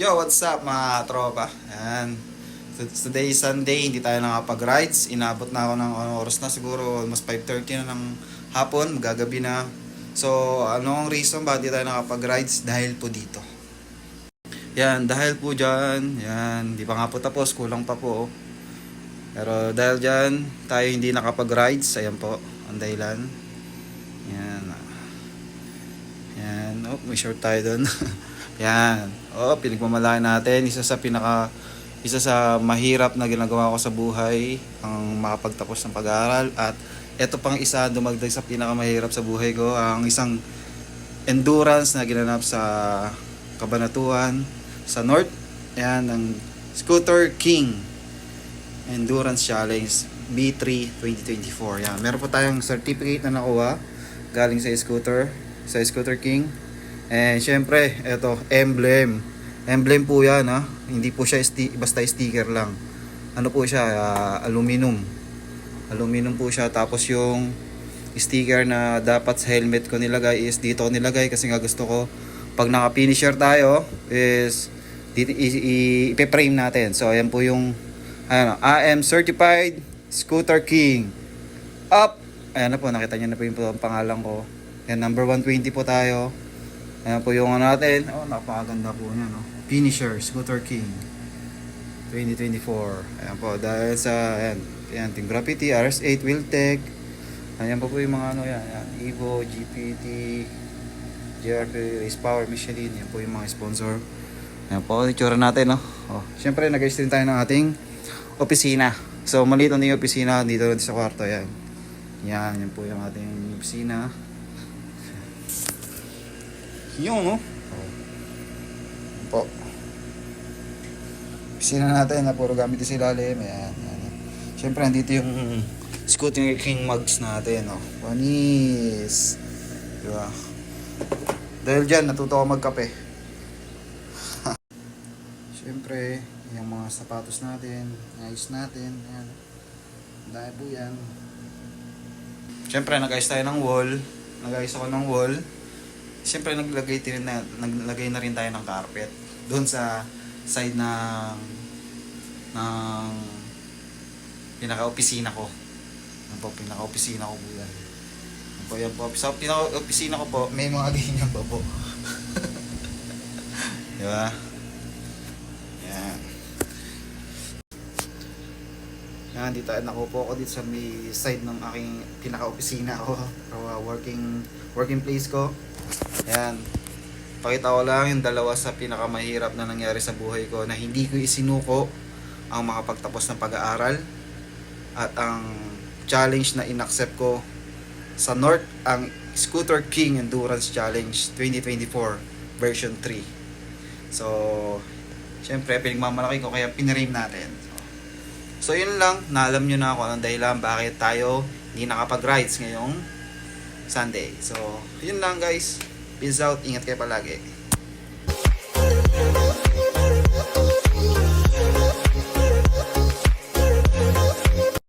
Yo, what's up mga tropa? Ayan. Today is Sunday, hindi tayo nakapag-rides. Inabot na ako ng oras na siguro, almost 5:30 na ng hapon, magagabi na. So, ano ang reason bakit hindi tayo nakapag-rides? Dahil po dito. Yan, dahil po dyan, yan, di pa nga po tapos, kulang pa po. Pero dahil dyan, tayo hindi nakapag-rides. Ayan po, ang dahilan. Yan. Yan, oh, may short tayo doon. Yan. Oh, pinagmamalaki natin. Isa sa mahirap na ginagawa ko sa buhay ang makapagtapos ng pag-aaral. At ito pang isa dumagdag sa pinakamahirap sa buhay ko, ang isang endurance na ginanap sa Cabanatuan, sa North. Yan, ang Scooter King Endurance Challenge B3 2024. Yan, meron po tayong certificate na nakuha galing sa Scooter King. And syempre, ito, emblem. Emblem po yan, ha. Hindi po siya basta sticker lang. Ano po siya, aluminum. Aluminum po siya. Tapos yung sticker na dapat sa helmet ko nilagay is dito ko nilagay kasi nga gusto ko pag naka-finisher tayo is dito i-frame natin. So ayan po yung I am certified Scooter King. Up! Ayan na po, nakita niyo na po yung pangalan ko. Yan, number 120 po tayo. Ayan po yung natin. Oh, napakaganda po niya, no? Finisher, Scooter King 2024. Ayan po, dahil sa, ayan, Team Graffiti, RS8, Wiltec. Ayan po yung mga yan. Ayan, Evo, GPT, JRP, Race Power, Michelin. Ayan po yung mga sponsor. Ayan po, itsura natin, no? Oh, syempre, nag-stream tayo ng ating opisina. So, maliit na yung opisina dito sa kwarto, yan. Yan po yung ating opisina. Yung, no? Po. Opisina natin na puro gamit sa ilalim. Ayan. Siyempre, nandito yung Scooter King mugs natin, no? Panis. Diba? Dahil dyan, natuto ako magkape. Siyempre, yung mga sapatos natin, ayos natin. Ayan. Dahil po yan. Siyempre, nag-ayos tayo ng wall. Nag-ayos ako ng wall. Siyempre naglagay na rin tayo ng carpet doon sa side ng pinaka-opisina ko. Yan po, pinaka-opisina ko po yan. Yan po. Sa pinaka-opisina ko po, may mga ganyan pa po. Diba? Yan. Yan, dito nakupo ako dito sa may side ng aking pinaka-opisina ko. Working place ko. Yan. Pakita ko lang yung dalawa sa pinakamahirap na nangyari sa buhay ko na hindi ko isinuko ang makapagtapos ng pag-aaral at ang challenge na inaccept ko sa North, ang Scooter King Endurance Challenge 2024 version 3. So, syempre pinagmamalaki ko kaya pinrame natin. So, yun lang. Naalam nyo na kung anong dahilan bakit tayo hindi nakapag-rides ngayong Sunday. So, yun lang guys. Peace out. Ingat kayo palagi.